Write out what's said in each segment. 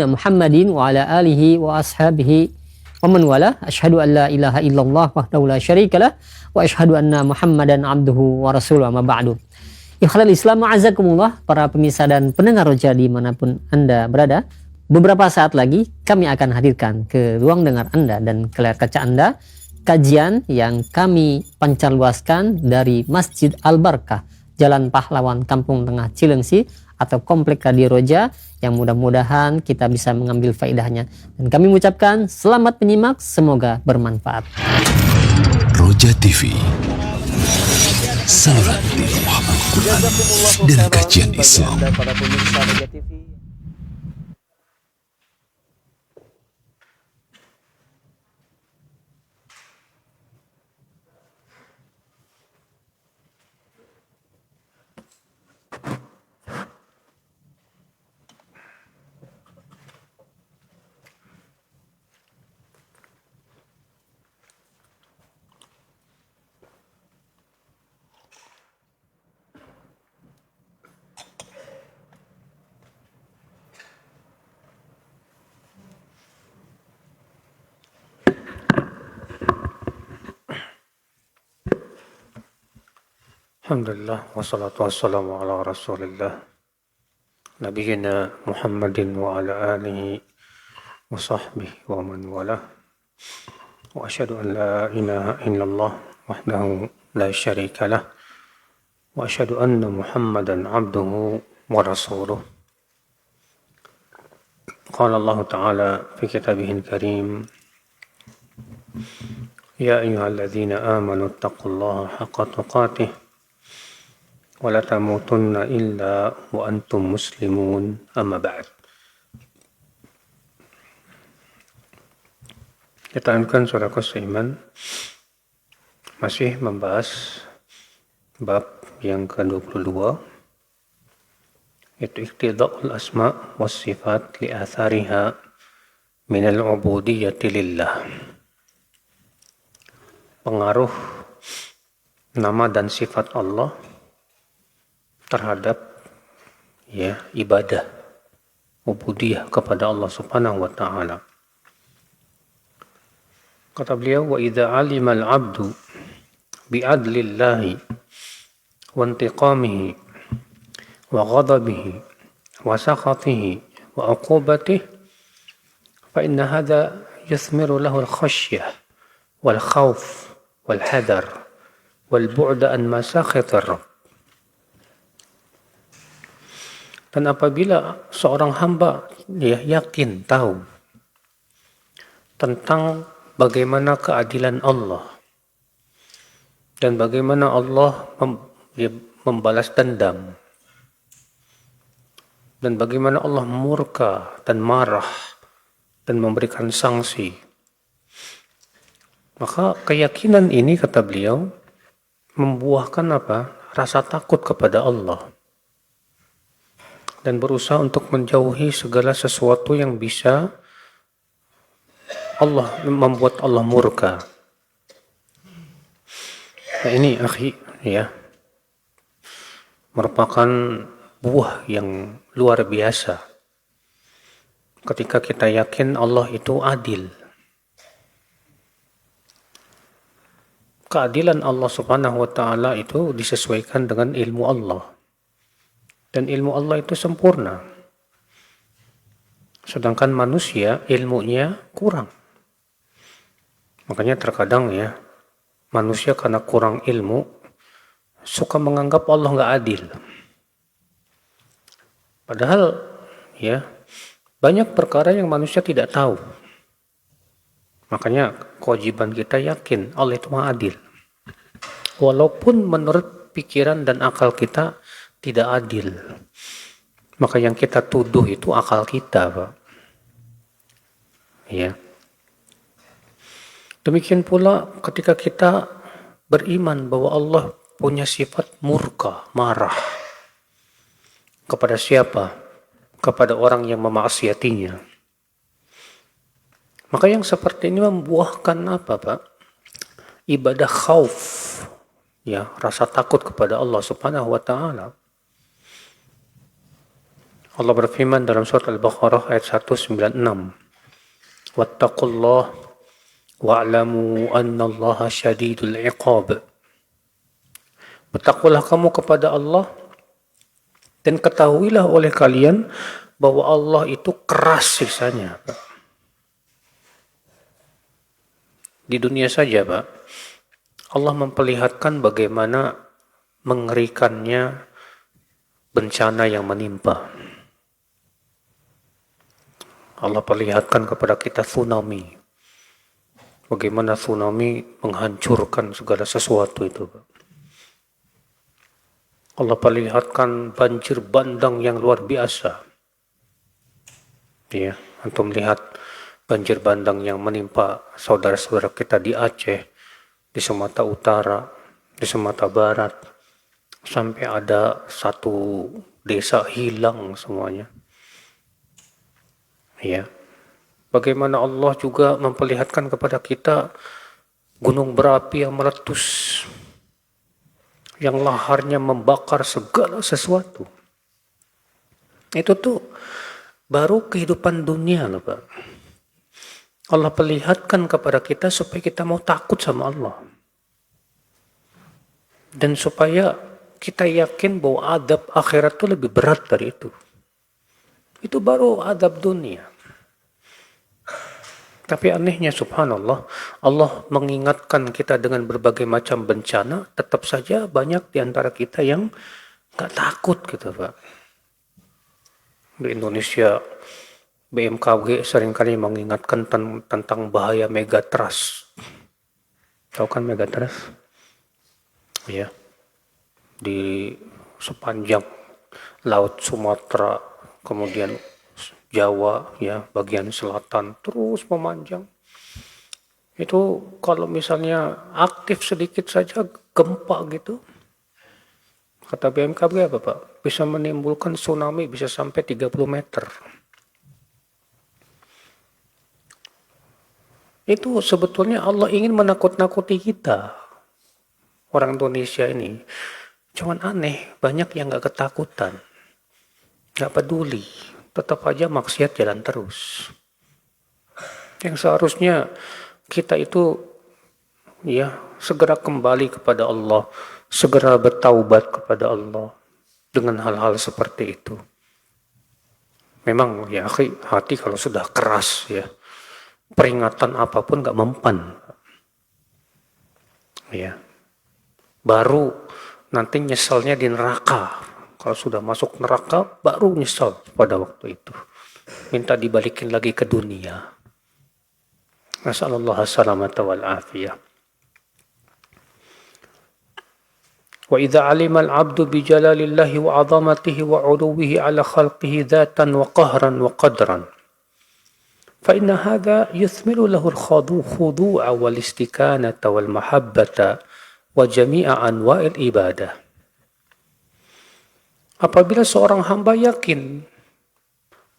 Muhammadin wa ala alihi wa ashabihi wa man wala asyhadu an la ilaha illallah wahdahu la syarikalah wa asyhadu anna Muhammadan abduhu wa rasuluhu amma ba'du. Ikhlal Islam ma'azakumullah, para pemirsa dan pendengar Roja dimanapun Anda berada. Beberapa saat lagi kami akan hadirkan ke ruang dengar Anda dan ke layar kaca Anda kajian yang kami pancarluaskan dari Masjid Al-Barkah, Jalan Pahlawan, Kampung Tengah Cilengsi atau Komplek Radio Roja, yang mudah-mudahan kita bisa mengambil faedahnya. Dan kami mengucapkan selamat menyimak, semoga bermanfaat. Roja TV, saluran pemahaman Quran dan kajian Islam. Alhamdulillah, wassalatu wassalamu ala rasulillah nabiyina Muhammadin wa ala alihi wa sahbihi wa man wala wa asyhadu an la ilaha illallah wahdahu la syarika lah wa asyhadu anna Muhammadan abduhu wa rasuluh. Qala Allah Ta'ala fi kitabihil karim, ya ayyuhalladzina amanu taqullaha haqqa tuqatih wala tamutunna illa wa antum muslimun, amma ba'd. Kita akan saudara seiman masih membahas bab yang ke-22, yaitu iqtida'ul asma' was sifat li athariha min al-ubudiyyati lillah. Pengaruh nama dan sifat Allah terhadap ibadah ubudiyah kepada Allah Subhanahu wa taala. Kata beliau, wa idza alima al-'abdu bi adlillahi wa intiqamihi wa ghadabihi wa sakhatihi wa 'uqubatihi fa inna hadha yuthmiru lahu al-khashyah wal khawf wal hadar wal bu'da an masakhitir rabb. Dan apabila seorang hamba yakin tahu tentang bagaimana keadilan Allah dan bagaimana Allah membalas dendam dan bagaimana Allah murka dan marah dan memberikan sanksi, maka keyakinan ini, kata beliau, membuahkan rasa takut kepada Allah dan berusaha untuk menjauhi segala sesuatu yang bisa membuat Allah murka. Nah, ini merupakan buah yang luar biasa ketika kita yakin Allah itu adil. Keadilan Allah Subhanahu wa taala itu disesuaikan dengan ilmu Allah. Dan ilmu Allah itu sempurna. Sedangkan manusia ilmunya kurang. Makanya terkadang manusia karena kurang ilmu suka menganggap Allah nggak adil. Padahal banyak perkara yang manusia tidak tahu. Makanya kewajiban kita yakin Allah itu Maha Adil. Walaupun menurut pikiran dan akal kita tidak adil. Maka yang kita tuduh itu akal kita, Pak. Demikian pula ketika kita beriman bahwa Allah punya sifat murka, marah. Kepada siapa? Kepada orang yang memaksiatinya. Maka yang seperti ini membuahkan Pak? Ibadah khauf. Rasa takut kepada Allah Subhanahu wa taala. Allah berfirman dalam surat Al-Baqarah ayat 196. Wattaqullah wa'lamu annallaha syadidul iqab. Bertakwalah kamu kepada Allah dan ketahuilah oleh kalian bahwa Allah itu keras siksanya. Di dunia saja, Pak, Allah memperlihatkan bagaimana mengerikannya bencana yang menimpa. Allah perlihatkan kepada kita tsunami. Bagaimana tsunami menghancurkan segala sesuatu itu, Pak. Allah perlihatkan banjir bandang yang luar biasa. Ya, antum lihat banjir bandang yang menimpa saudara-saudara kita di Aceh, di Sumatera Utara, di Sumatera Barat, sampai ada satu desa hilang semuanya. Ya, bagaimana Allah juga memperlihatkan kepada kita gunung berapi yang meletus, yang laharnya membakar segala sesuatu. Itu tuh baru kehidupan dunia loh, Pak. Allah perlihatkan kepada kita supaya kita mau takut sama Allah. Dan supaya kita yakin bahwa adab akhirat itu lebih berat dari itu. Itu baru adab dunia. Tapi anehnya subhanallah, Allah mengingatkan kita dengan berbagai macam bencana, tetap saja banyak di antara kita yang gak takut gitu, Pak. Di Indonesia, BMKG seringkali mengingatkan tentang bahaya megatrust. Tahu kan megatrust? Ya. Di sepanjang Laut Sumatera, kemudian Jawa, ya, bagian selatan, terus memanjang. Itu kalau misalnya aktif sedikit saja gempa gitu, kata BMKG apa, Pak? Bisa menimbulkan tsunami bisa sampai 30 meter. Itu sebetulnya Allah ingin menakut-nakuti kita, orang Indonesia ini. Cuman aneh, banyak yang gak ketakutan, gak peduli, tetap aja maksiat jalan terus. Yang seharusnya kita itu ya segera kembali kepada Allah, segera bertaubat kepada Allah dengan hal-hal seperti itu. Memang ya hati kalau sudah keras ya, peringatan apapun gak mempan. Ya. Baru nanti nyeselnya di neraka. Kalau sudah masuk neraka, baru nyesal pada waktu itu. Minta dibalikin lagi ke dunia. Nasallallahu salamata wal afiyah. Wa idza alima al-'abdu bi jalalillahi wa 'azamatihi wa 'uluwihi 'ala khalqihi dhatan wa qahran wa qadran. Fa inna hadha yuthmiru lahu al-khudu'a wal istikanata wal mahabbata wa jami'a anwa'il ibadah. Apabila seorang hamba yakin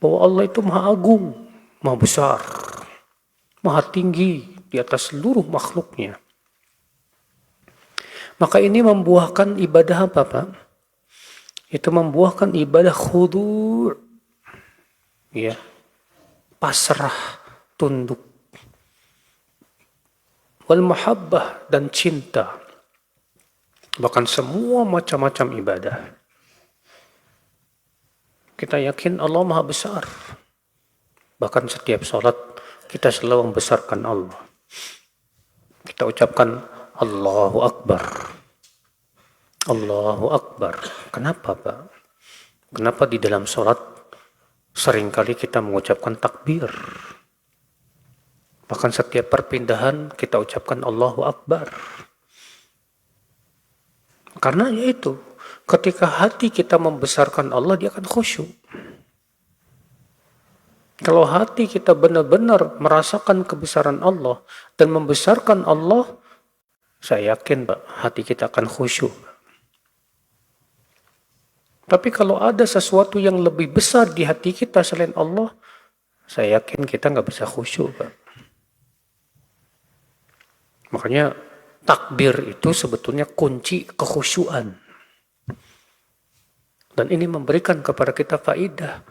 bahwa Allah itu maha agung, maha besar, maha tinggi di atas seluruh makhluknya, maka ini membuahkan ibadah apa, Pak? Itu membuahkan ibadah khudu', ya, pasrah, tunduk, wal mahabbah, dan cinta, bahkan semua macam-macam ibadah. Kita yakin Allah maha besar. Bahkan setiap sholat kita selalu membesarkan Allah. Kita ucapkan Allahu Akbar. Allahu Akbar. Kenapa, Pak? Kenapa di dalam sholat seringkali kita mengucapkan takbir? Bahkan setiap perpindahan kita ucapkan Allahu Akbar. Karena yaitu, ketika hati kita membesarkan Allah, dia akan khusyuk. Kalau hati kita benar-benar merasakan kebesaran Allah dan membesarkan Allah, saya yakin, Pak, hati kita akan khusyuk. Tapi kalau ada sesuatu yang lebih besar di hati kita selain Allah, saya yakin kita nggak bisa khusyuk, Pak. Makanya takbir itu sebetulnya kunci kekhusyuan. Dan ini memberikan kepada kita faedah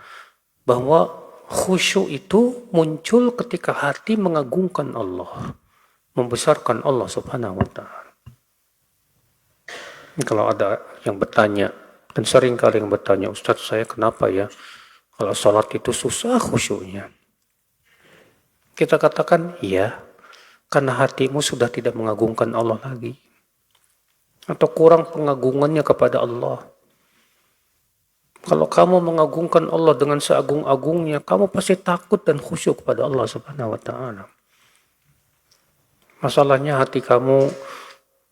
bahwa khusyuk itu muncul ketika hati mengagungkan Allah, membesarkan Allah Subhanahu wa Ta'ala. Kalau ada yang bertanya, dan sering kali yang bertanya, Ustaz, saya kenapa ya kalau sholat itu susah khusyuknya? Kita katakan, iya, karena hatimu sudah tidak mengagungkan Allah lagi. Atau kurang pengagungannya kepada Allah. Kalau kamu mengagungkan Allah dengan seagung-agungnya, kamu pasti takut dan khusyuk kepada Allah Subhanahu wa Ta'ala. Masalahnya hati kamu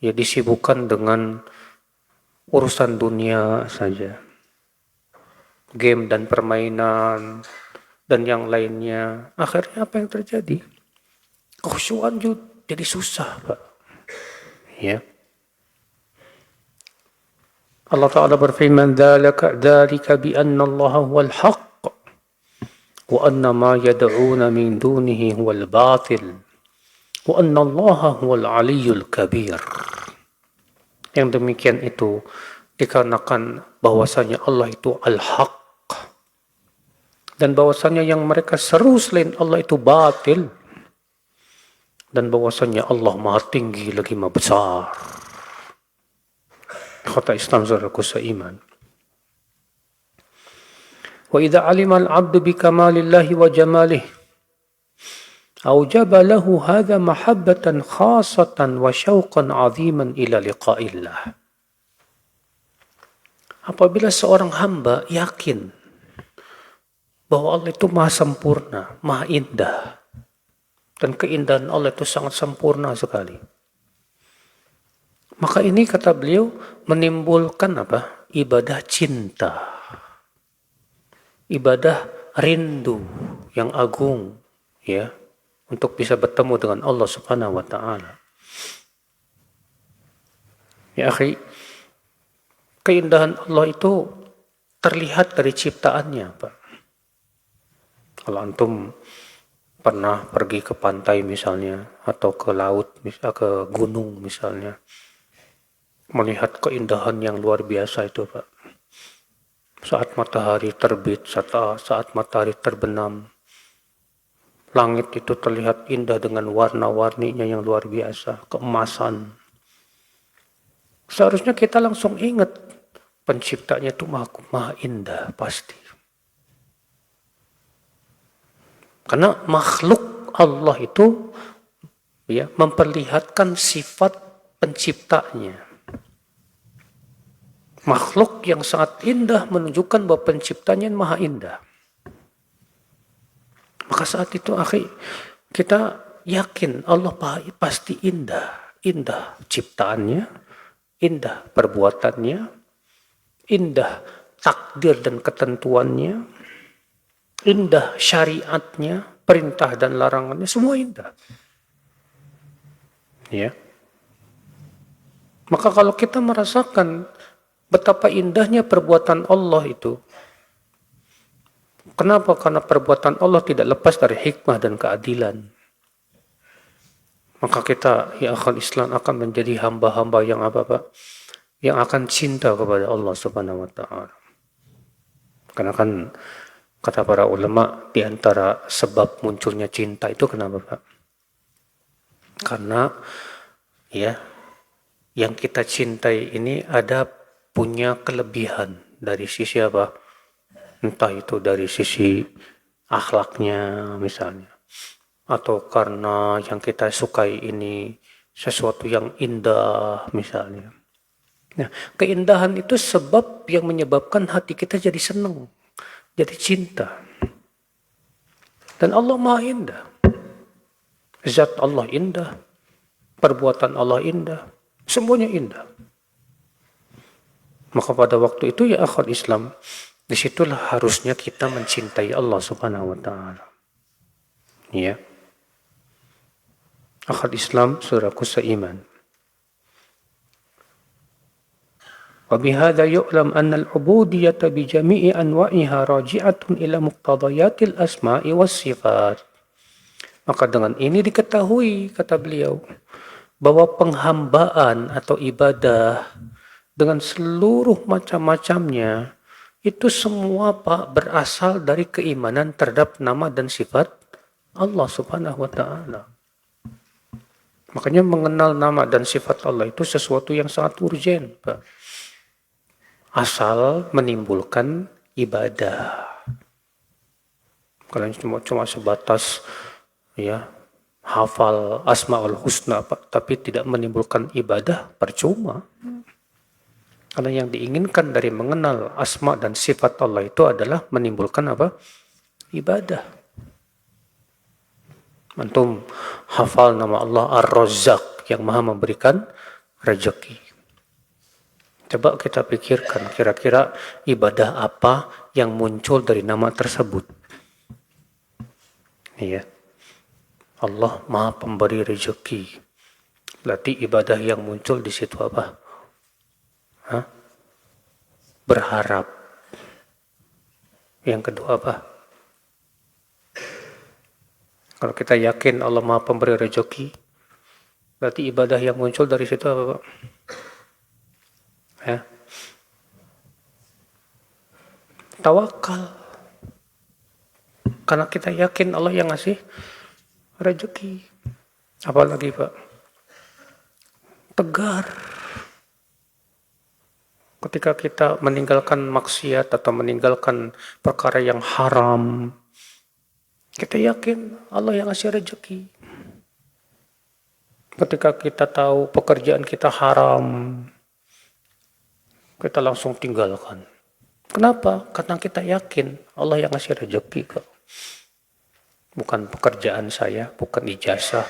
ya disibukkan dengan urusan dunia saja. Game dan permainan dan yang lainnya. Akhirnya apa yang terjadi? Kekhusyuan juga jadi susah, Pak. Ya. Allah Ta'ala berfirman, "Dzalika bi anna Allah huwal haqq wa anna ma yad'una min dunihi huwal batil wa anna Allah huwal aliyyul kabir." Yang demikian itu dikarenakan bahwasanya Allah itu al-haq dan bahwasanya yang mereka seru selain Allah itu batil dan bahwasanya Allah Maha tinggi lagi Maha besar. Kata Islam saudaraku seiman. Wa idza alima al-'abdu bi kamalillahi wa jamalihi aujaba lahu hadha mahabbatan khasatan wa syauqan 'aziman ila liqa'illah. Apabila seorang hamba yakin bahwa Allah itu maha sempurna, maha indah, dan keindahan Allah itu sangat sempurna sekali, maka ini kata beliau menimbulkan apa? Ibadah cinta. Ibadah rindu yang agung, ya, untuk bisa bertemu dengan Allah Subhanahu wa Ta'ala. Ya akhi, keindahan Allah itu terlihat dari ciptaannya, Pak. Kalau antum pernah pergi ke pantai misalnya, atau ke laut, ke gunung misalnya, melihat keindahan yang luar biasa itu, Pak. Saat matahari terbit, saat matahari terbenam, langit itu terlihat indah dengan warna-warninya yang luar biasa, keemasan. Seharusnya kita langsung ingat, penciptanya itu maha indah, pasti. Karena makhluk Allah itu ya memperlihatkan sifat penciptanya. Makhluk yang sangat indah menunjukkan bahwa penciptanya maha indah. Maka saat itu akhi, kita yakin Allah pasti indah. Indah ciptaannya, indah perbuatannya, indah takdir dan ketentuannya, indah syariatnya, perintah dan larangannya, semua indah. Ya. Maka kalau kita merasakan betapa indahnya perbuatan Allah itu. Kenapa? Karena perbuatan Allah tidak lepas dari hikmah dan keadilan. Maka kita, ya akhal Islam, akan menjadi hamba-hamba yang apa, Pak? Yang akan cinta kepada Allah Subhanahu wa Ta'ala. Karena kan kata para ulama, di antara sebab munculnya cinta itu kenapa, Pak? Karena ya yang kita cintai ini punya kelebihan dari sisi apa? Entah itu dari sisi akhlaknya misalnya. Atau karena yang kita sukai ini sesuatu yang indah misalnya. Nah, keindahan itu sebab yang menyebabkan hati kita jadi senang, jadi cinta. Dan Allah Maha indah. Zat Allah indah, perbuatan Allah indah, semuanya indah. Maka pada waktu itu ya akhwat Islam, disitulah harusnya kita mencintai Allah Subhanahu wa Ta'ala. Ya. Akhwat Islam, saudaraku seiman. Wa bihadza yu'lam anna al-'ubudiyyata bi jami'i anwa'iha raji'atun ila muqtadayatil asma'i was sifat. Maka dengan ini diketahui, kata beliau, bahwa penghambaan atau ibadah dengan seluruh macam-macamnya Itu semua Pak berasal dari keimanan terhadap nama dan sifat Allah Subhanahu wa taala. Makanya mengenal nama dan sifat Allah itu sesuatu yang sangat urgen, Pak. Asal menimbulkan ibadah. Kalian cuma sebatas ya hafal Asmaul Husna, Pak, tapi tidak menimbulkan ibadah, percuma. Karena yang diinginkan dari mengenal asma dan sifat Allah itu adalah menimbulkan apa? Ibadah. Antum hafal nama Allah Ar-Razzaq yang maha memberikan rezeki. Coba kita pikirkan kira-kira ibadah apa yang muncul dari nama tersebut. Iya. Allah maha pemberi rezeki. Berarti ibadah yang muncul di situ apa? Hah? Berharap. Yang kedua apa? Kalau kita yakin Allah Maha Pemberi rezeki, berarti ibadah yang muncul dari situ apa, Pak? Ya. Tawakal. Karena kita yakin Allah yang ngasih rezeki. Apalagi, Pak? Tegar. Ketika kita meninggalkan maksiat atau meninggalkan perkara yang haram, kita yakin Allah yang ngasih rezeki. Ketika kita tahu pekerjaan kita haram, kita langsung tinggalkan. Kenapa? Karena kita yakin Allah yang ngasih rezeki kok. Bukan pekerjaan saya, bukan ijazah,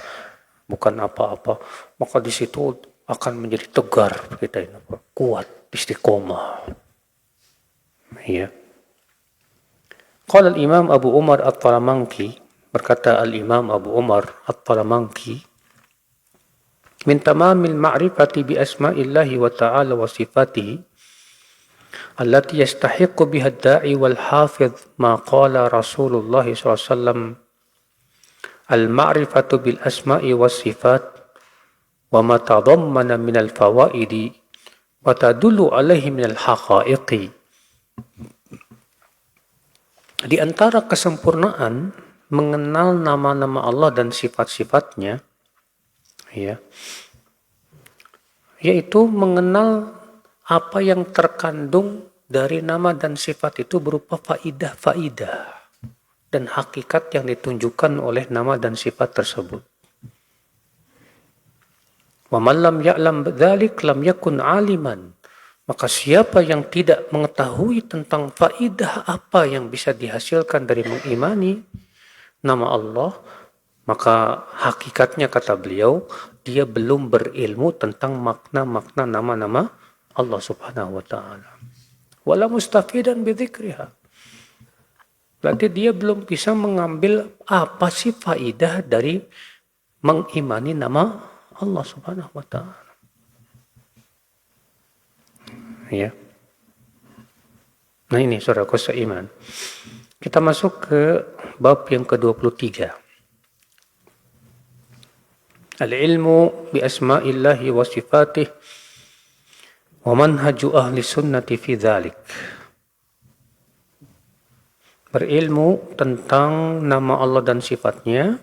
bukan apa-apa. Maka di situ akan menjadi tegar kita ini, kuat, istiqomah. Iya. Qala al-Imam Abu Umar At-Talamanki, berkata al-Imam Abu Umar At-Talamanki, min tamamil ma'rifati bi asma'illahi wa ta'ala wa sifatihi allati yastahiqqu biha ad-da'i wal hafidh ma qala Rasulullah SAW al-ma'rifatu bil asma'i was sifat wa ma tadammana min al-fawaidi wa tadullu alaihi min al-haqa'iqi. Di antara kesempurnaan mengenal nama-nama Allah dan sifat-sifatnya, ya, yaitu mengenal apa yang terkandung dari nama dan sifat itu berupa faidah-faidah dan hakikat yang ditunjukkan oleh nama dan sifat tersebut. Wa man lam ya'lam dzalik lam yakun 'aliman. Maka siapa yang tidak mengetahui tentang faidah apa yang bisa dihasilkan dari mengimani nama Allah, maka hakikatnya kata beliau, dia belum berilmu tentang makna-makna nama-nama Allah Subhanahu wa taala. Wala mustafidan bidzikriha. Berarti dia belum bisa mengambil apa sih faidah dari mengimani nama Allah Subhanahu wa taala. Ya. Nah ini saudaraku seiman. Kita masuk ke bab yang ke-23. Al-ilmu bi asma'illahi wa sifatih wa manhaju ahli sunnati fi dzalik. Berilmu tentang nama Allah dan sifatnya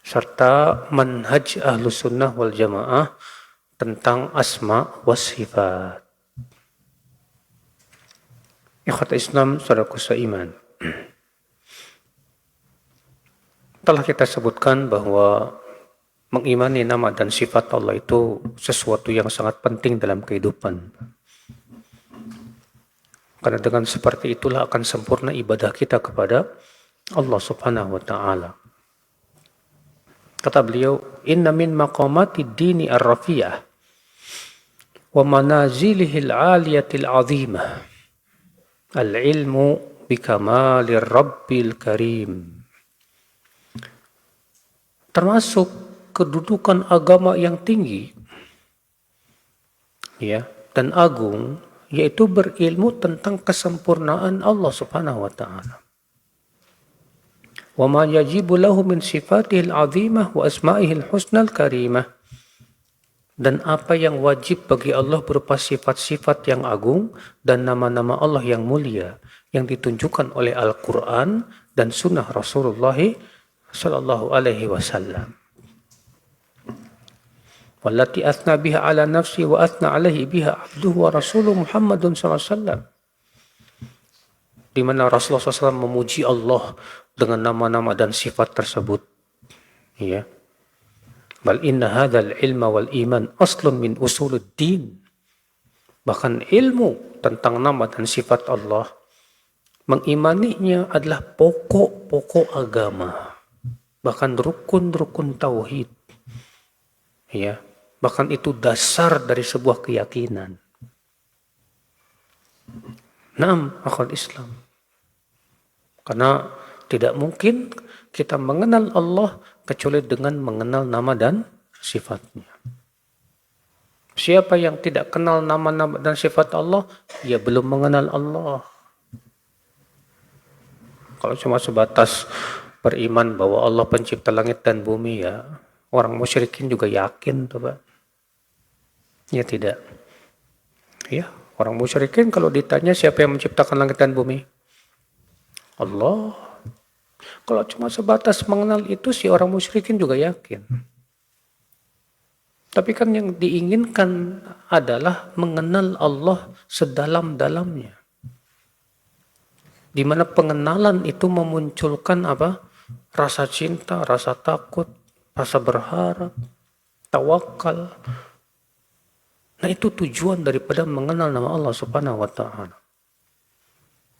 serta manhaj ahlu sunnah wal jamaah tentang asma wa sifat. Ikhwat Islam, saudaraku seiman. Telah kita sebutkan bahwa mengimani nama dan sifat Allah itu sesuatu yang sangat penting dalam kehidupan. Karena dengan seperti itulah akan sempurna ibadah kita kepada Allah Subhanahu wa taala. Kata beliau, "Inna min maqamati dini ar-rafiyah wa manazilihil 'aliyatil 'azimah al-ilmu bikamalir rabbil karim." Termasuk kedudukan agama yang tinggi, ya, dan agung, yaitu berilmu tentang kesempurnaan Allah Subhanahu wa taala. Wa ma yajibu lahu min sifatihil 'azimah wa asma'ihil husnal karimah. Dan apa yang wajib bagi Allah berupa sifat-sifat yang agung dan nama-nama Allah yang mulia yang ditunjukkan oleh Al-Quran dan Sunnah Rasulullah Sallallahu Alaihi Wasallam. Wallati athna biha ala nafsi wa athna alaihi biha abduhu wa rasuluh Muhammadun Sallallahu Alaihi Wasallam. Di mana Rasulullah SAW memuji Allah dengan nama-nama dan sifat tersebut. Ya. Bal inna hadzal ilma wal iman aslun min usuluddin. Bahkan ilmu tentang nama dan sifat Allah, mengimaninya adalah pokok-pokok agama. Bahkan rukun-rukun tauhid. Ya, bahkan itu dasar dari sebuah keyakinan. Naam, akhwal Islam. Karena tidak mungkin kita mengenal Allah kecuali dengan mengenal nama dan sifatnya. Siapa yang tidak kenal nama-nama dan sifat Allah, ia belum mengenal Allah. Kalau cuma sebatas beriman bahwa Allah pencipta langit dan bumi, ya orang musyrikin juga yakin tuh, Pak. Ya tidak. Ya, orang musyrikin kalau ditanya siapa yang menciptakan langit dan bumi? Allah. Kalau cuma sebatas mengenal itu, si orang musyrikin juga yakin. Tapi kan yang diinginkan adalah mengenal Allah sedalam-dalamnya. Di mana pengenalan itu memunculkan apa? Rasa cinta, rasa takut, rasa berharap, tawakal. Nah, itu tujuan daripada mengenal nama Allah Subhanahu wa taala.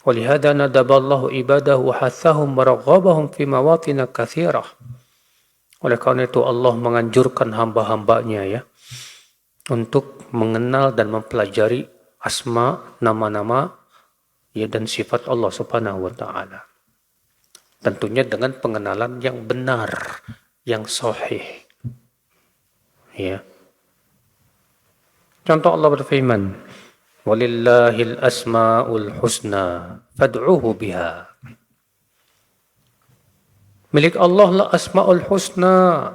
Walihada nadaballahu ibadahu hathahum waraghabahum fi mawatin katsirah. Oleh karena itu Allah menganjurkan hamba-hambanya ya untuk mengenal dan mempelajari asma, nama-nama ya dan sifat Allah Subhanahu wa taala. Tentunya dengan pengenalan yang benar, yang sahih. Ya. Contoh Allah berfirman, "Walillahil asmaul husna fad'uhu biha." Milik Allah lah asmaul husna.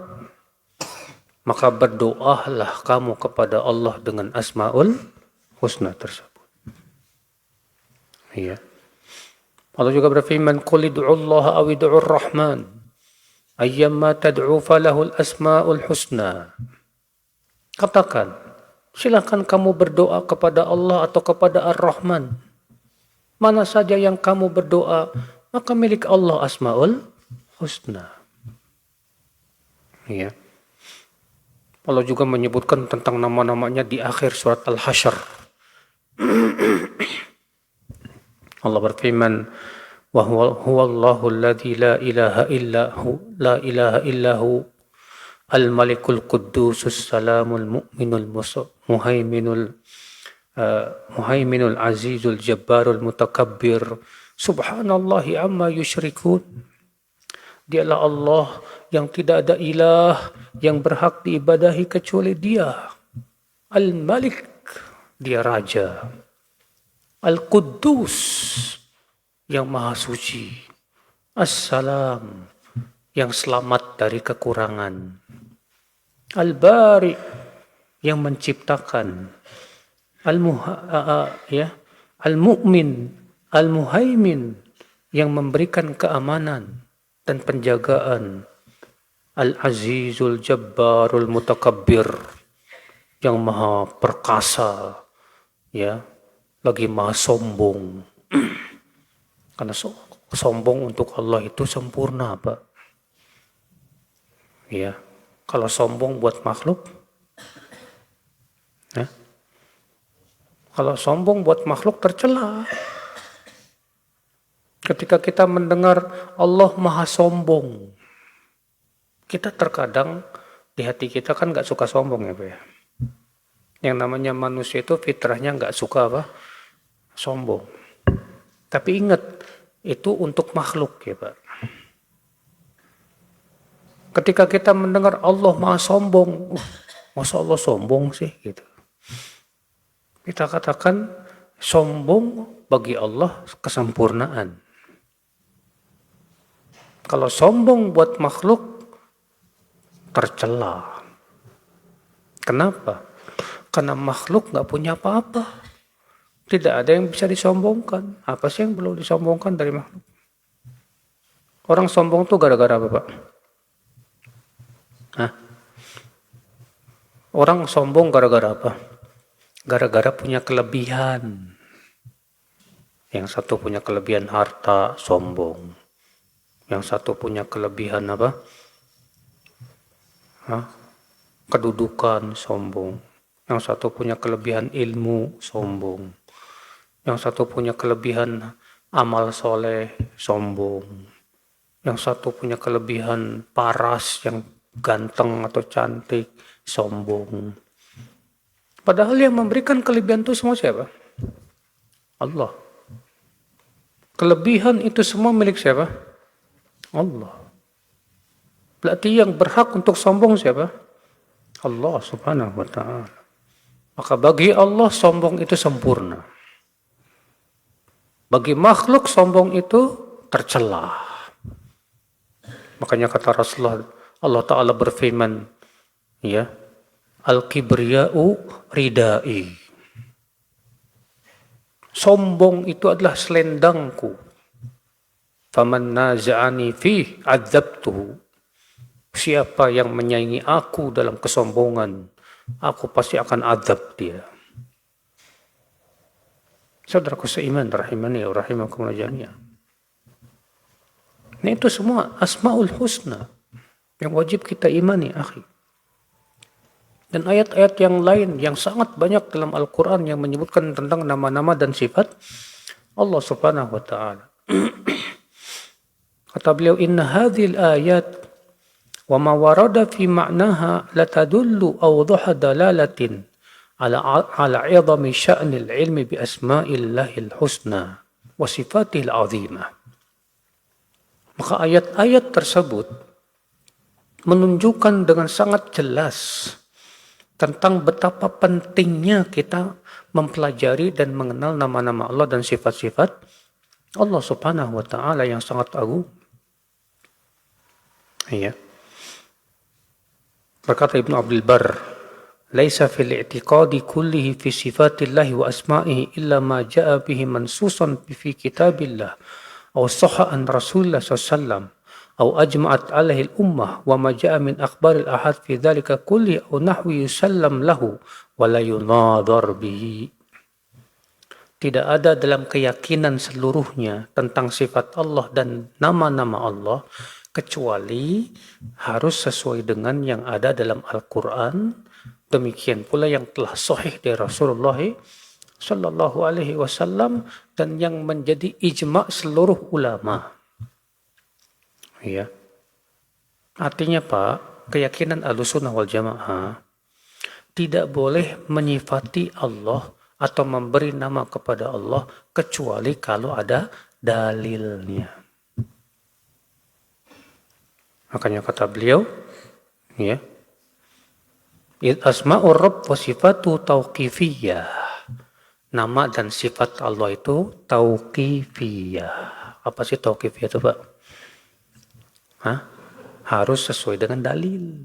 Maka berdoalah kamu kepada Allah dengan asmaul husna tersebut. Ya. Allah juga berfirman, "Qul ud'ullaha aw ud'ur rahman. Ayyamma tad'u falahul asmaul husna." Katakan, silakan kamu berdoa kepada Allah atau kepada Ar-Rahman. Mana saja yang kamu berdoa, maka milik Allah asmaul husna. Ya. Allah juga menyebutkan tentang nama-namanya di akhir surat Al-Hasyr. Allah berfirman, "Wa huwallahu alladzi la ilaha illahu al-malikul quddusus salamul mu'minul muhaiminul azizul jabbarul mutakabbir subhanallahi amma yusyrikun." Dialah Allah yang tidak ada ilah yang berhak diibadahi kecuali Dia. Al-Malik, Dia Raja. Al-Quddus, yang Maha Suci. As-Salam, yang selamat dari kekurangan. Al-Bari, yang menciptakan. Al-Mu'min, Al-Muhaimin, yang memberikan keamanan dan penjagaan. Al-Azizul Jabbarul Mutakabbir, yang maha perkasa, ya, lagi maha sombong. Karena sombong untuk Allah itu sempurna, Pak. Ya, kalau sombong buat makhluk, ya, kalau sombong buat makhluk tercela. Ketika kita mendengar Allah maha sombong, kita terkadang di hati kita kan nggak suka sombong ya Pak ya. Yang namanya manusia itu fitrahnya nggak suka apa? Sombong. Tapi ingat, itu untuk makhluk ya Pak. Ketika kita mendengar Allah maha sombong, masa Allah sombong sih gitu. Kita katakan sombong bagi Allah kesempurnaan. Kalau sombong buat makhluk tercela. Kenapa? Karena makhluk nggak punya apa-apa. Tidak ada yang bisa disombongkan. Apa sih yang perlu disombongkan dari makhluk? Orang sombong tuh gara-gara apa, Pak? Hah? Orang sombong gara-gara apa? Gara-gara punya kelebihan. Yang satu punya kelebihan harta, sombong. Yang satu punya kelebihan apa? Kedudukan, sombong. Yang satu punya kelebihan ilmu, sombong. Yang satu punya kelebihan amal soleh, sombong. Yang satu punya kelebihan paras, yang ganteng atau cantik, sombong. Padahal yang memberikan kelebihan itu semua siapa? Allah. Kelebihan itu semua milik siapa? Allah. Berarti yang berhak untuk sombong siapa? Allah subhanahu wa ta'ala. Maka bagi Allah sombong itu sempurna. Bagi makhluk sombong itu tercela. Makanya kata Rasulullah, Allah Ta'ala berfirman, ya, Al-kibriya'u ridai. Sombong itu adalah selendangku. Faman naza'ani fi adzabtuhu. Siapa yang menyaingi aku dalam kesombongan, aku pasti akan azab dia. Saudaraku seiman, rahimani wa rahimakumullah jami'an. Nah itu semua asmaul husna yang wajib kita imani, akhi. Dan ayat-ayat yang lain yang sangat banyak dalam Al-Quran yang menyebutkan tentang nama-nama dan sifat Allah subhanahu wa ta'ala. Kata beliau, inna hadhil ayat wa ma warada fi ma'naha latadullu awduha dalalatin ala idhami sya'nil ilmi bi asma'illahil husna wa sifatihil azimah. Maka ayat-ayat tersebut menunjukkan dengan sangat jelas tentang betapa pentingnya kita mempelajari dan mengenal nama-nama Allah dan sifat-sifat Allah subhanahu wa ta'ala yang sangat agung. Iya. Berkata Ibnu Abdul Barr, "Laisa fil i'tiqadi kullihi fi sifatillahi wa asma'ihi illa ma ja'a bihi mansusan fi kitabillah aw sahha an Rasulullah sallallahu أو أجمعت عليه الأمة وما جاء من أخبار الأحد في ذلك كله أو نحو يسلم له ولا يناظر به." Tidak ada dalam keyakinan seluruhnya tentang sifat Allah dan nama-nama Allah kecuali harus sesuai dengan yang ada dalam Al-Quran. Demikian pula yang telah sahih dari Rasulullah Sallallahu Alaihi Wasallam dan yang menjadi ijma' seluruh ulama. Ya. Artinya Pak, keyakinan Ahlussunnah wal Jamaah tidak boleh menyifati Allah atau memberi nama kepada Allah kecuali kalau ada dalilnya. Makanya kata beliau, ya, asma'ur rabb wa sifatu tauqifiyah. Nama dan sifat Allah itu tauqifiyah. Apa sih tauqifiyah itu, Pak? Harus sesuai dengan dalil.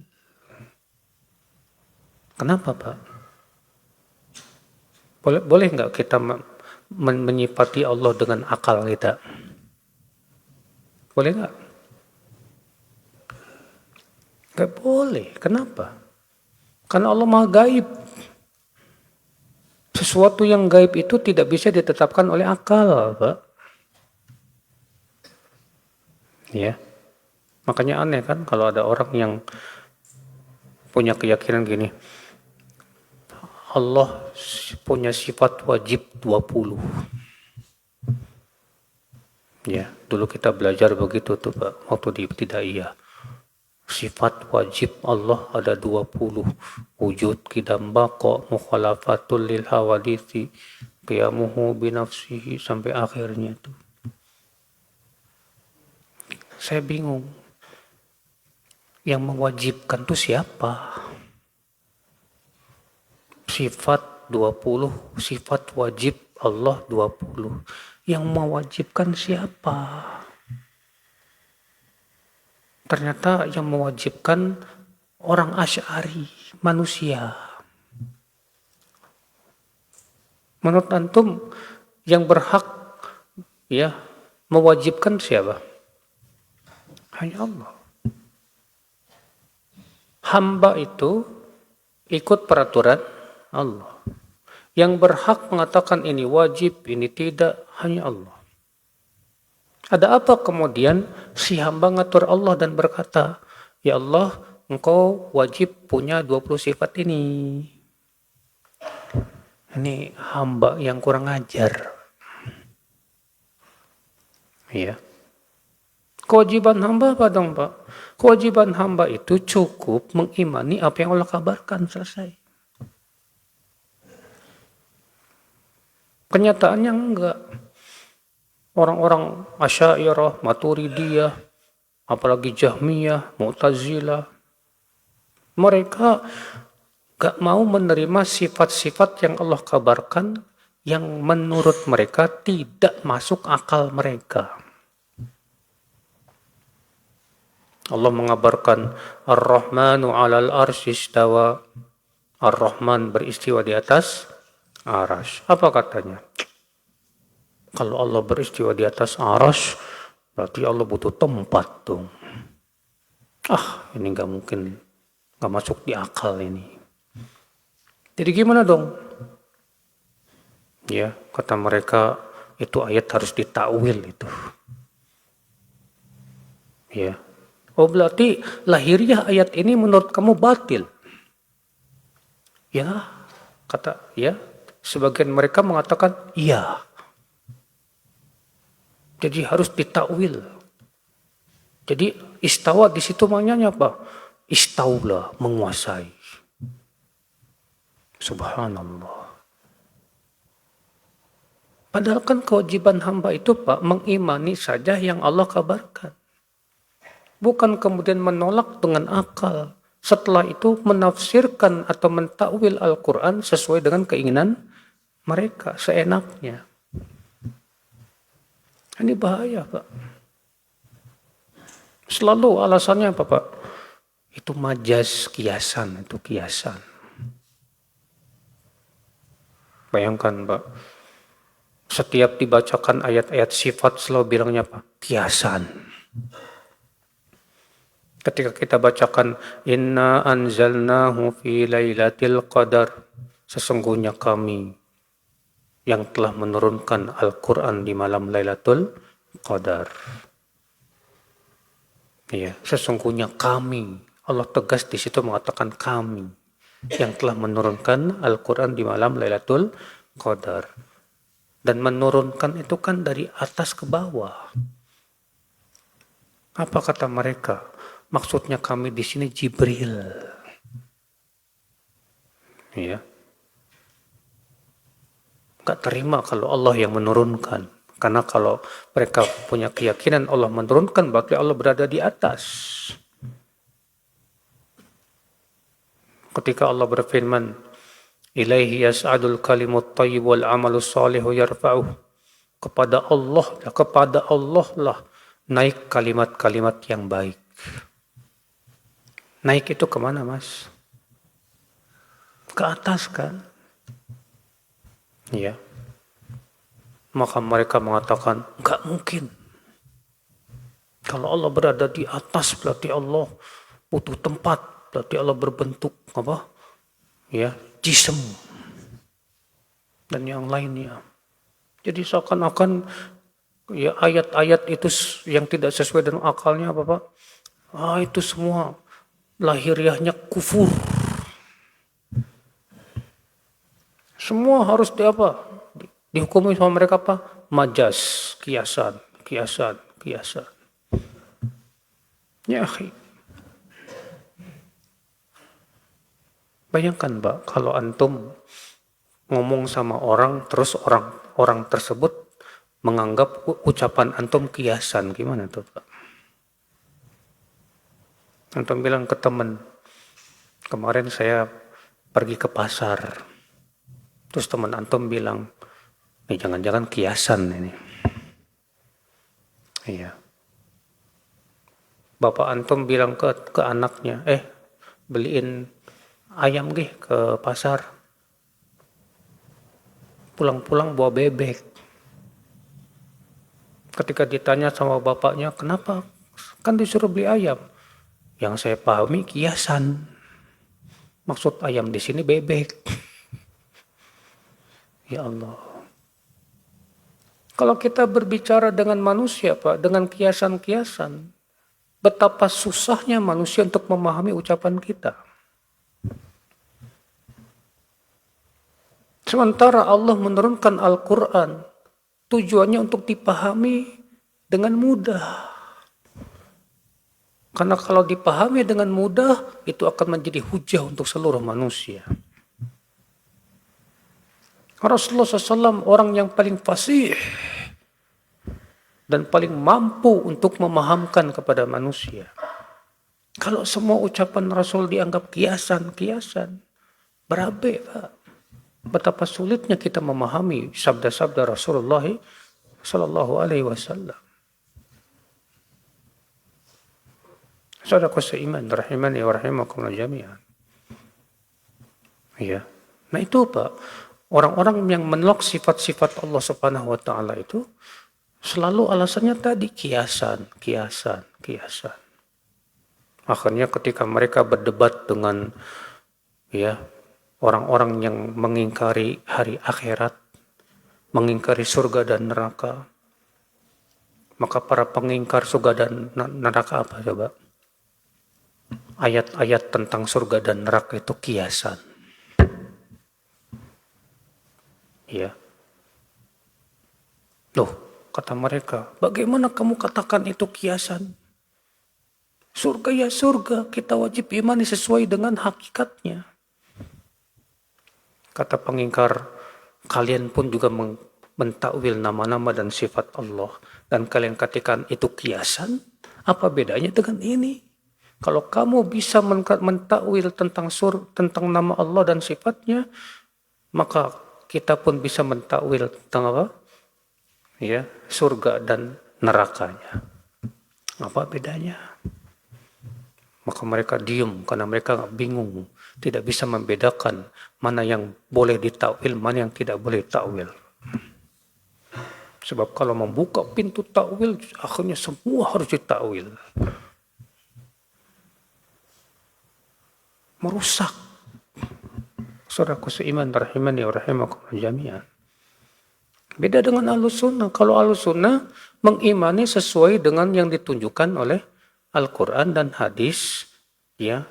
Kenapa, Pak? Boleh nggak kita menyifati Allah dengan akal kita? Boleh nggak? Nggak boleh. Kenapa? Karena Allah Maha Gaib. Sesuatu yang gaib itu tidak bisa ditetapkan oleh akal, Pak. Ya. Makanya aneh kan kalau ada orang yang punya keyakinan gini, Allah punya sifat wajib 20. Ya, dulu kita belajar begitu tuh Pak, waktu di ibtidaiyah. Sifat wajib Allah ada 20. Wujud, qidam, baqa, mukhalafatul lil hawadithi, qiyamuhu binafsihi, sampai akhirnya tuh. Saya bingung. Yang mewajibkan itu siapa? Sifat 20, sifat wajib Allah 20. Yang mewajibkan siapa? Ternyata yang mewajibkan orang Asy'ari, manusia. Menurut antum yang berhak ya mewajibkan siapa? Hanya Allah. Hamba itu ikut peraturan Allah. Yang berhak mengatakan ini wajib, ini tidak, hanya Allah. Ada apa kemudian si hamba ngatur Allah dan berkata, ya Allah, engkau wajib punya 20 sifat ini. Ini hamba yang kurang ajar. Ya. Kewajiban hamba apa dong, Pak? Kewajiban hamba itu cukup mengimani apa yang Allah kabarkan, selesai. Kenyataannya enggak. Orang-orang Asy'ariyah, Maturidiyah, apalagi Jahmiyah, Mu'tazilah, mereka gak mau menerima sifat-sifat yang Allah kabarkan yang menurut mereka tidak masuk akal mereka. Allah mengabarkan Ar-Rahmanu 'alal arsy istawa. Ar-Rahman beristiwa di atas arasy. Apa katanya? Kalau Allah beristiwa di atas arasy, berarti Allah butuh tempat dong. Ini gak mungkin, gak masuk di akal ini. Jadi gimana dong? Ya, kata mereka itu ayat harus ditakwil itu. Ya. Oh berarti lahiriah ayat ini menurut kamu batil? Ya, kata ya. Sebagian mereka mengatakan iya. Jadi harus ditakwil. Jadi istawa di situ maknanya apa? Istaula, menguasai. Subhanallah. Padahal kan kewajiban hamba itu Pak, mengimani saja yang Allah kabarkan. Bukan kemudian menolak dengan akal. Setelah itu menafsirkan atau mentakwil Al-Quran sesuai dengan keinginan mereka, seenaknya. Ini bahaya, Pak. Selalu alasannya apa, Pak? Itu majaz, kiasan, itu kiasan. Bayangkan, Pak. Setiap dibacakan ayat-ayat sifat selalu bilangnya apa? Kiasan. Ketika kita bacakan inna anzalnahu fi lailatul qadar, sesungguhnya kami yang telah menurunkan Al-Quran di malam Lailatul Qadar. Ya, sesungguhnya kami, Allah tegas di situ mengatakan kami yang telah menurunkan Al-Quran di malam Lailatul Qadar. Dan menurunkan itu kan dari atas ke bawah. Apa kata mereka? Maksudnya kami di sini Jibril. Ya. Gak terima kalau Allah yang menurunkan. Karena kalau mereka punya keyakinan Allah menurunkan, berarti Allah berada di atas. Ketika Allah berfirman, ilaihi yas'adul kalimut thayyib wal amalus shalihu yarfa'uh. Kepada Allah lah naik kalimat-kalimat yang baik. Naik itu kemana, Mas? Ke atas kan? Ya. Maka mereka mengatakan, enggak mungkin. Kalau Allah berada di atas, berarti Allah butuh tempat. Berarti Allah berbentuk apa? Ya, jism. Dan yang lainnya. Jadi seakan-akan ya ayat-ayat itu yang tidak sesuai dengan akalnya apa, Pak? Itu semua lahiriahnya kufur. Semua harus dihukumi sama mereka apa? Majas, kiasan. Ya, akhi. Bayangkan, Pak, kalau antum ngomong sama orang, terus orang tersebut menganggap ucapan antum kiasan, gimana tuh, Pak? Antum bilang ke teman, kemarin saya pergi ke pasar. Terus teman antum bilang, ini jangan-jangan kiasan ini. Iya. Bapak antum bilang ke anaknya, beliin ayam ke pasar. Pulang-pulang bawa bebek. Ketika ditanya sama bapaknya, kenapa? Kan disuruh beli ayam. Yang saya pahami kiasan. Maksud ayam di sini bebek. Ya Allah. Kalau kita berbicara dengan manusia, Pak, dengan kiasan-kiasan, betapa susahnya manusia untuk memahami ucapan kita. Sementara Allah menurunkan Al-Quran, tujuannya untuk dipahami dengan mudah. Karena kalau dipahami dengan mudah, itu akan menjadi hujah untuk seluruh manusia. Rasulullah SAW orang yang paling fasih dan paling mampu untuk memahamkan kepada manusia. Kalau semua ucapan Rasul dianggap kiasan, berabe, Pak. Betapa sulitnya kita memahami sabda-sabda Rasulullah SAW. Saudaraku seiman, rahimani wa rahimakumullah jami'an. Ya. Nah itu Pak, orang-orang yang menolak sifat-sifat Allah Subhanahu wa taala itu selalu alasannya tadi kiasan. Akhirnya ketika mereka berdebat dengan orang-orang yang mengingkari hari akhirat, mengingkari surga dan neraka, maka para pengingkar surga dan neraka apa coba? Ayat-ayat tentang surga dan neraka itu kiasan. Ya. Loh, kata mereka, bagaimana kamu katakan itu kiasan? Surga ya surga, kita wajib imani sesuai dengan hakikatnya. Kata pengingkar, kalian pun juga mentakwil nama-nama dan sifat Allah. Dan kalian katakan itu kiasan, apa bedanya dengan ini? Kalau kamu bisa mentakwil tentang nama Allah dan sifatnya, maka kita pun bisa mentakwil tentang apa? Ya, surga dan nerakanya. Apa bedanya? Maka mereka diam karena mereka bingung, tidak bisa membedakan mana yang boleh ditakwil, mana yang tidak boleh takwil. Sebab kalau membuka pintu takwil, akhirnya semua harus ditakwil. Merusak. Saudaraku seiman rahimani wa rahimakumullah jami'an. Beda dengan Ahlussunnah. Kalau Ahlussunnah mengimani sesuai dengan yang ditunjukkan oleh Al-Quran dan hadis, ya,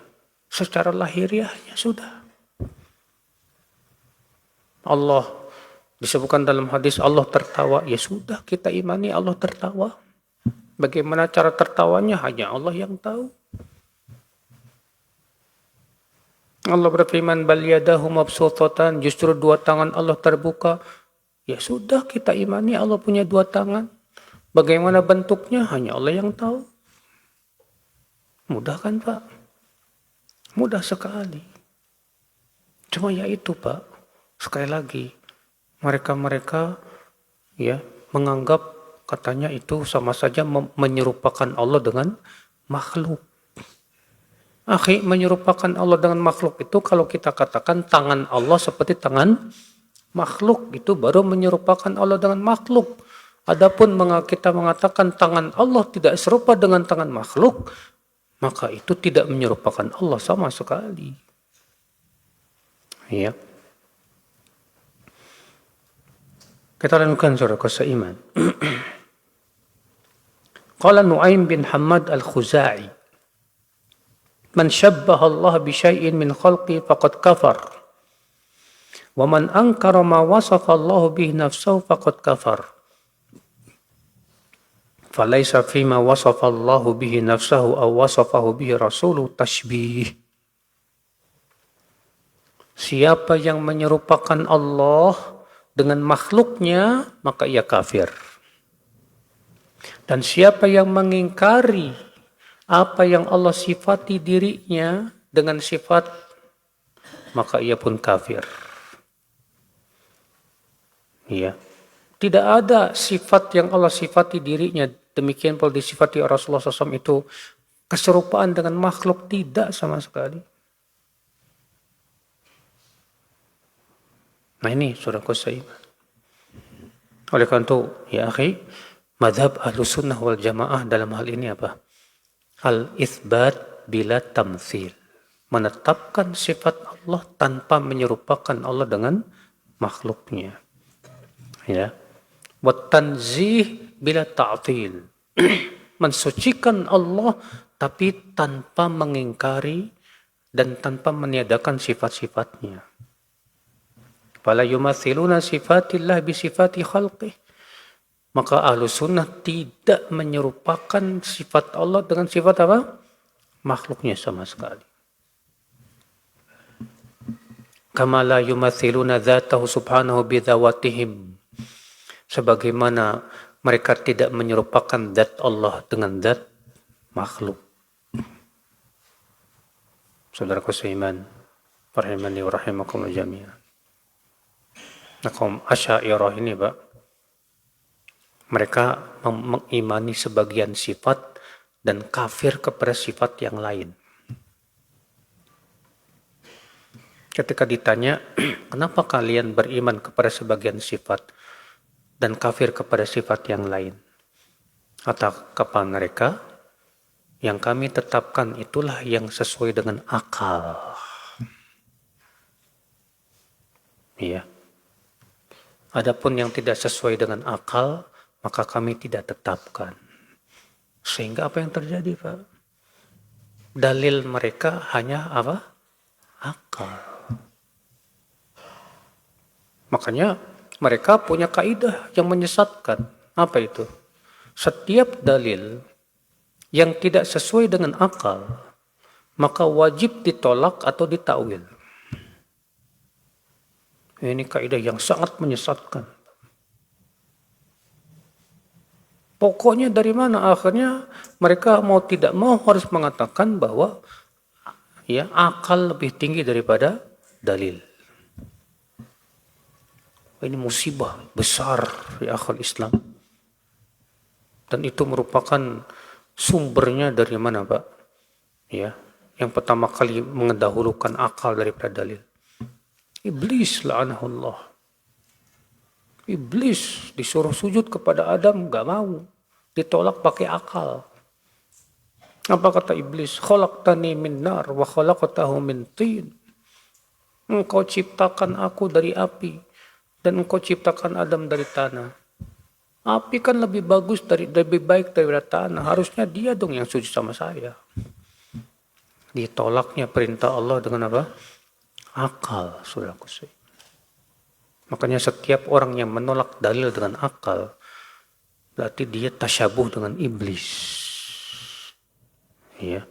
secara lahiriahnya sudah. Allah disebutkan dalam hadis Allah tertawa, ya sudah kita imani Allah tertawa. Bagaimana cara tertawanya hanya Allah yang tahu. Allah berfirman, bal yadahu mabsuutatan, justru dua tangan Allah terbuka. Ya sudah kita imani Allah punya dua tangan. Bagaimana bentuknya hanya Allah yang tahu. Mudah kan Pak? Mudah sekali. Cuma ya itu Pak, sekali lagi mereka ya menganggap katanya itu sama saja menyerupakan Allah dengan makhluk. Menyerupakan Allah dengan makhluk itu kalau kita katakan tangan Allah seperti tangan makhluk, itu baru menyerupakan Allah dengan makhluk. Adapun kita mengatakan tangan Allah tidak serupa dengan tangan makhluk, maka itu tidak menyerupakan Allah sama sekali. Ya. Kita lanjutkan saudara seiman. Qala Nu'aim bin Hammad al-Khuzai, man syabbaha Allah bi syai'in min khalqi faqad kafar. Wa man ankara ma wasafa Allah bihi nafsahu faqad kafar. Falaysa fima wasafa Allah bihi nafsahu aw wasafahu bihi rasuluhu tashbih. Siapa yang menyerupakan Allah dengan makhluknya, maka ia kafir. Dan siapa yang mengingkari apa yang Allah sifati dirinya dengan sifat, maka ia pun kafir. Ya. Tidak ada sifat yang Allah sifati dirinya, demikian pula disifati Rasulullah SAW itu keserupaan dengan makhluk, tidak sama sekali. Nah ini saudaraku seiman. Oleh karena itu, ya akhi, madhab Ahlus Sunnah wal Jamaah dalam hal ini apa? Al-itsbat bila tamthil. Menetapkan sifat Allah tanpa menyerupakan Allah dengan makhluknya. Ya. Wa tanzih bila ta'til. Mensucikan Allah tapi tanpa mengingkari dan tanpa meniadakan sifat-sifatnya. Fala yumathiluna sifatillah bi sifati khalqih. Maka ahlu sunnah tidak menyerupakan sifat Allah dengan sifat apa? Makhluknya sama sekali. Kama la yumathiluna dzatahu subhanahu bi dzawatihim. Sebagaimana mereka tidak menyerupakan zat Allah dengan zat makhluk. Saudaraku seiman, rahimani wa rahimakumullah jami'an. Nah, kaum Asy'ariyah ini, Pak, mereka mengimani sebagian sifat dan kafir kepada sifat yang lain. Ketika ditanya, kenapa kalian beriman kepada sebagian sifat dan kafir kepada sifat yang lain? Kata mereka, yang kami tetapkan itulah yang sesuai dengan akal. Iya. Adapun yang tidak sesuai dengan akal, maka kami tidak tetapkan. Sehingga apa yang terjadi, Pak? Dalil mereka hanya apa? Akal. Makanya mereka punya kaidah yang menyesatkan. Apa itu? Setiap dalil yang tidak sesuai dengan akal, maka wajib ditolak atau ditakwil. Ini kaidah yang sangat menyesatkan. Pokoknya dari mana akhirnya mereka mau tidak mau harus mengatakan bahwa ya akal lebih tinggi daripada dalil. Ini musibah besar di akal Islam. Dan itu merupakan sumbernya dari mana, Pak? Ya, yang pertama kali mendahulukan akal daripada dalil. Iblis la'anahullah. Iblis disuruh sujud kepada Adam, gak mau. Ditolak pakai akal. Apa kata Iblis? Khalaqtani min nar wa khalaqtahu min tin. Engkau ciptakan aku dari api dan engkau ciptakan Adam dari tanah. Api kan lebih baik daripada tanah. Harusnya dia dong yang sujud sama saya. Ditolaknya perintah Allah dengan apa? Akal, saudaraku. Makanya setiap orang yang menolak dalil dengan akal, berarti dia tasyabuh dengan iblis. Ya.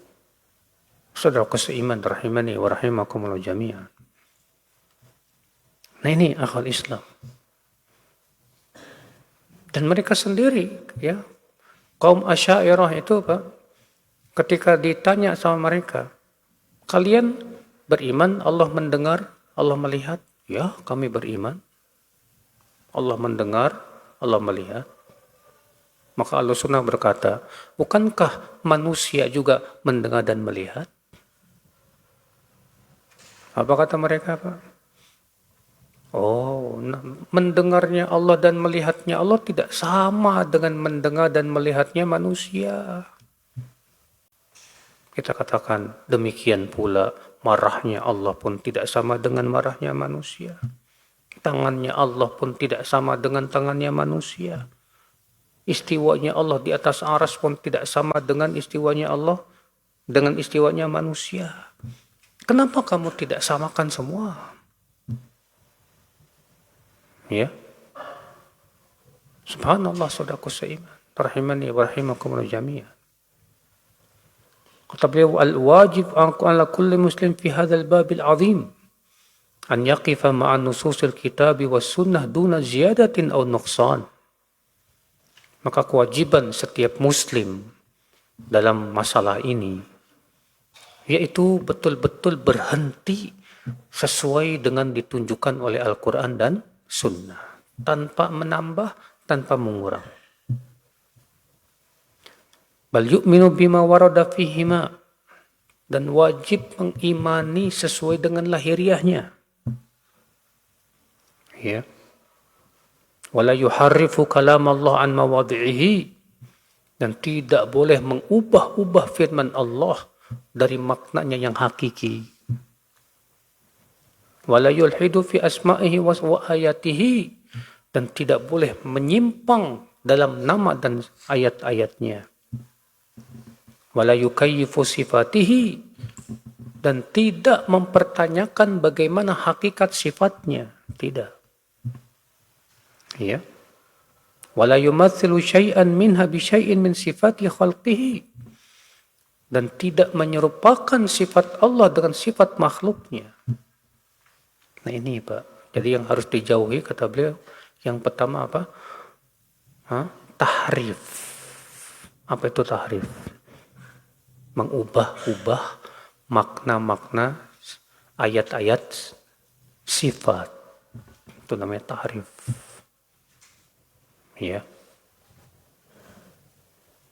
Saudaraku seiman rahimani wa rahimakumullah jami'an. Nah ini akal Islam. Dan mereka sendiri, ya, kaum Asy'ariyah itu, Pak, ketika ditanya sama mereka, kalian beriman Allah mendengar, Allah melihat? Ya, kami beriman. Allah mendengar, Allah melihat. Maka Ahlussunnah berkata, bukankah manusia juga mendengar dan melihat? Apa kata mereka, Pak? Oh, mendengarnya Allah dan melihatnya Allah tidak sama dengan mendengar dan melihatnya manusia. Kita katakan demikian pula marahnya Allah pun tidak sama dengan marahnya manusia. Tangannya Allah pun tidak sama dengan tangannya manusia. Istiwanya Allah di atas aras pun tidak sama dengan istiwanya Allah dengan istiwanya manusia. Kenapa kamu tidak samakan semua? Ya. Subhanallah, saudaraku seiman. Rahimani wa rahimakumullah jami'an. Kata beliau, al-wajib ala kulli muslim fi hadzal babil azim an yaqifa ma'a nususil kitab was sunnah duna ziyadatin aw nuqsan. Maka kewajiban setiap muslim dalam masalah ini yaitu betul-betul berhenti sesuai dengan ditunjukkan oleh Al-Quran dan Sunnah, tanpa menambah, tanpa mengurang. Bal yu'minu bima warada fihima, dan wajib mengimani sesuai dengan lahiriahnya. Ya. Wala yuharrifu kalam Allah an mawadhi'ihi, dan tidak boleh mengubah-ubah firman Allah dari maknanya yang hakiki. Wala yulhidu fi asma'ihi wa ayatihi, dan tidak boleh menyimpang dalam nama dan ayat-ayatnya. Wala yukayyifu sifatihi, dan tidak mempertanyakan bagaimana hakikat sifatnya. Tidak. Ya. Wala yumathilu syai'an minha bi syai'in min sifati khalqihi, dan tidak menyerupakan sifat Allah dengan sifat makhluknya. Nah ini Pak, jadi yang harus dijauhi kata beliau, yang pertama apa? Tahrif. Apa itu tahrif? Mengubah-ubah makna-makna ayat-ayat sifat. Itu namanya tahrif. Ya.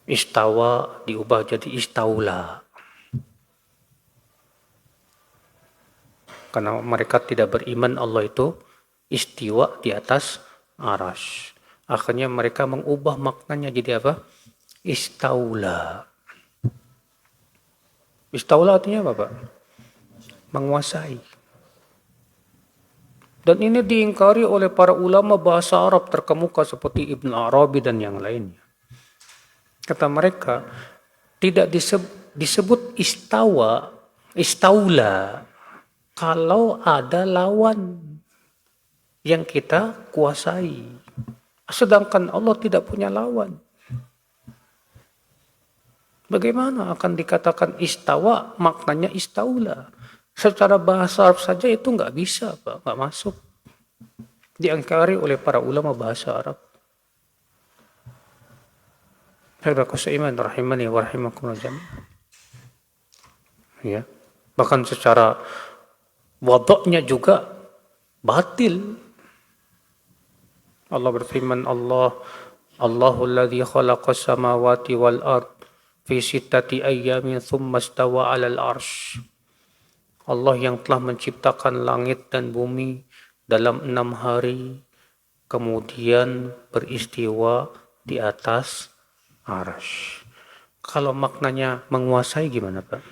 Istawa diubah jadi istaula. Karena mereka tidak beriman Allah itu istiwa di atas arasy. Akhirnya mereka mengubah maknanya jadi apa? Istaula. Istaula artinya apa, Pak? Menguasai. Dan ini diingkari oleh para ulama bahasa Arab terkemuka seperti Ibn Arabi dan yang lainnya. Kata mereka, tidak disebut istaula, kalau ada lawan yang kita kuasai. Sedangkan Allah tidak punya lawan. Bagaimana akan dikatakan istawa, maknanya istaula? Secara bahasa Arab saja itu nggak bisa, Pak, nggak masuk. Diingkari oleh para ulama bahasa Arab. Saudaraku seiman rahimani wa rahimakumullah jami'an. Ya. Bahkan secara wadaknya juga batil. Allah berfirman, Allahul ladzi khalaqas samawati wal ard fi sittati ayyamin tsumma istawa 'alal arsy. Allah yang telah menciptakan langit dan bumi dalam 6 hari, kemudian beristiwa di atas arsy. Kalau maknanya menguasai gimana, Pak?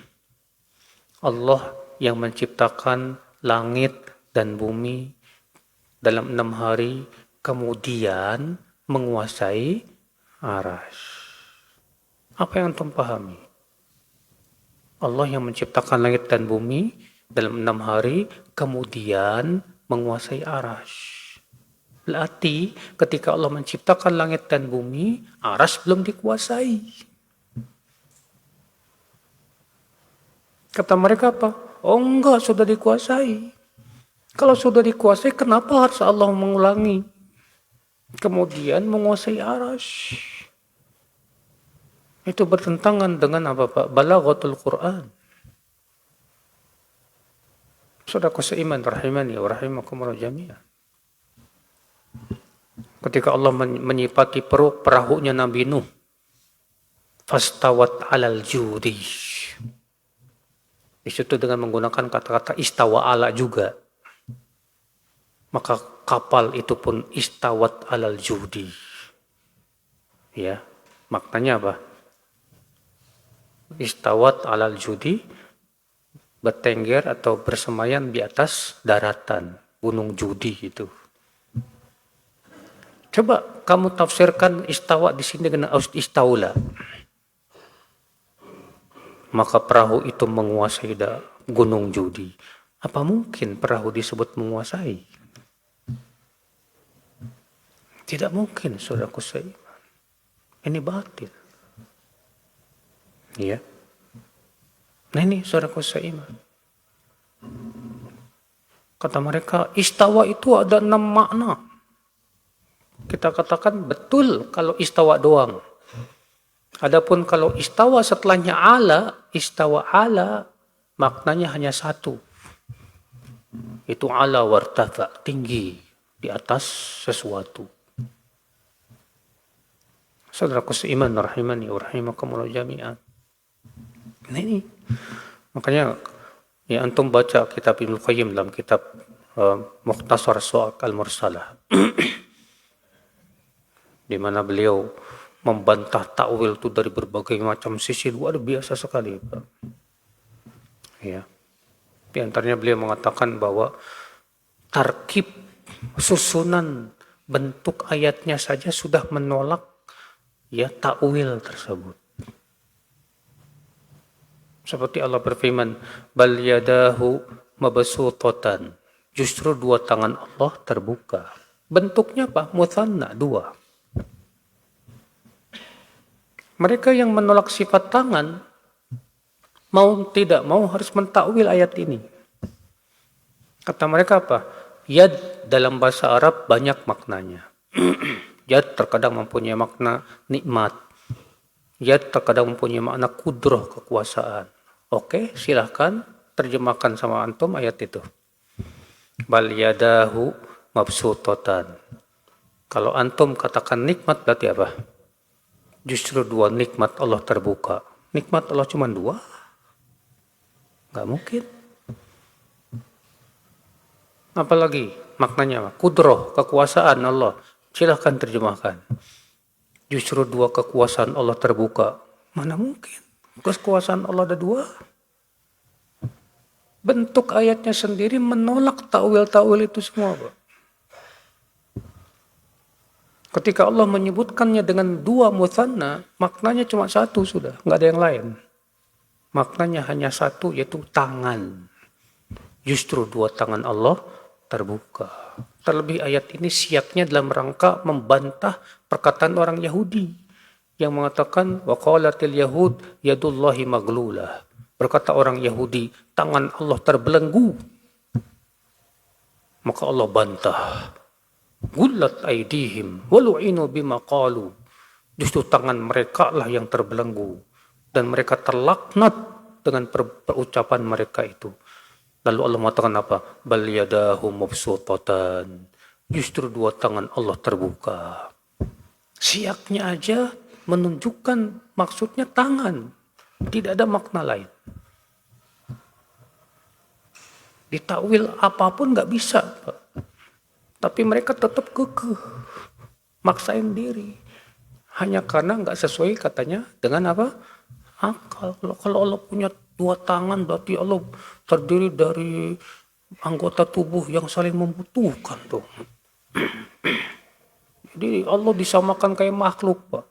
Allah yang menciptakan langit dan bumi dalam 6 hari, kemudian menguasai arsy. Apa yang antum pahami? Allah yang menciptakan langit dan bumi dalam 6 hari, kemudian menguasai arsy. Berarti ketika Allah menciptakan langit dan bumi, arsy belum dikuasai. Kata mereka apa? Oh enggak, sudah dikuasai. Kalau sudah dikuasai, kenapa harus Allah mengulangi? Kemudian menguasai arsy. Itu bertentangan dengan apa, Pak? Balaghatul Quran. Saudaraku seiman rahimani wa rahimakumullah jami'an. Ketika Allah menyifati perahunya Nabi Nuh, fastawat 'alal judi. Di situ dengan menggunakan kata-kata istawa ala juga. Maka kapal itu pun istawat 'alal judi. Ya, maknanya apa? Istawat 'alal judi, bertengger atau bersemayam di atas daratan, gunung Judi itu. Coba kamu tafsirkan istawa di sini dengan istaula. Maka perahu itu menguasai gunung Judi. Apa mungkin perahu disebut menguasai? Tidak mungkin, saudaraku seiman. Ini batil. Ya. Nah ini saudaraku seiman. Kata mereka, istawa itu ada 6 makna. Kita katakan betul kalau istawa doang. Adapun kalau istawa setelahnya istawa ala, maknanya hanya 1. Itu ala wartafa, tinggi, di atas sesuatu. Saudaraku seiman rahimani wa rahimakumullah jami'an. Nah ini makanya ya antum baca kitab Ibnu Qayyim dalam kitab Mukhtasar Su'ak Al-Mursalah, di mana beliau membantah takwil itu dari berbagai macam sisi, luar biasa sekali, Pak. Ya. Di antaranya beliau mengatakan bahwa tarkib, susunan bentuk ayatnya saja sudah menolak ya takwil tersebut. Seperti Allah berfirman, bal yadahu mabsutatan. Justru dua tangan Allah terbuka. Bentuknya apa? Mutsanna, dua. Mereka yang menolak sifat tangan, mau tidak mau harus mentakwil ayat ini. Kata mereka apa? Yad dalam bahasa Arab banyak maknanya. Yad terkadang mempunyai makna nikmat. Yad terkadang mempunyai makna kudroh, kekuasaan. Oke, silahkan terjemahkan sama antum ayat itu. Bal yadahu mabsutatan. Kalau antum katakan nikmat berarti apa? Justru dua nikmat Allah terbuka. Nikmat Allah cuma dua? Nggak mungkin. Apalagi maknanya kudroh, kekuasaan Allah. Silahkan terjemahkan. Justru dua kekuasaan Allah terbuka. Mana mungkin? Kekuasaan Allah ada dua? Bentuk ayatnya sendiri menolak takwil-takwil itu semua, Pak. Ketika Allah menyebutkannya dengan dua mutsanna, maknanya cuma satu sudah, nggak ada yang lain. Maknanya hanya satu, yaitu tangan. Justru dua tangan Allah terbuka. Terlebih ayat ini siaknya dalam rangka membantah perkataan orang Yahudi yang mengatakan waqalatil yahud yadullahi maglulah. Berkata orang Yahudi, tangan Allah terbelenggu. Maka Allah bantah. Gullat aidihim walu'inu bima qalu. Justru tangan mereka lah yang terbelenggu dan mereka terlaknat dengan perucapan mereka itu. Lalu Allah mengatakan apa? Bal yadahu mabsutatan. Justru dua tangan Allah terbuka. Siaknya aja menunjukkan maksudnya tangan. Tidak ada makna lain. Ditakwil apapun nggak bisa, Pak. Tapi mereka tetap kekeh, maksain diri. Hanya karena nggak sesuai katanya dengan apa? Akal. Kalau Allah punya dua tangan berarti Allah terdiri dari anggota tubuh yang saling membutuhkan tuh. Jadi Allah disamakan kayak makhluk, Pak.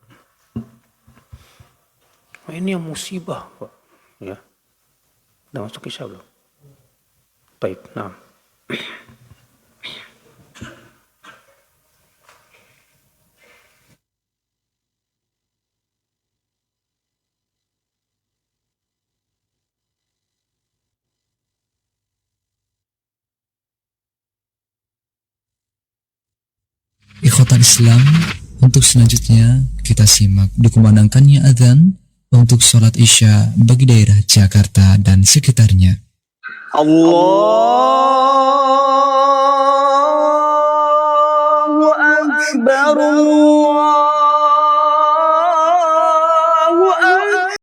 Nah, ini yang musibah, Pak. Ya. Udah masuk isya belum? Baik, nah. Ikhwatal Islam, untuk selanjutnya kita simak dikumandangkannya adzan untuk sholat Isya bagi daerah Jakarta dan sekitarnya. Allahu Akbar.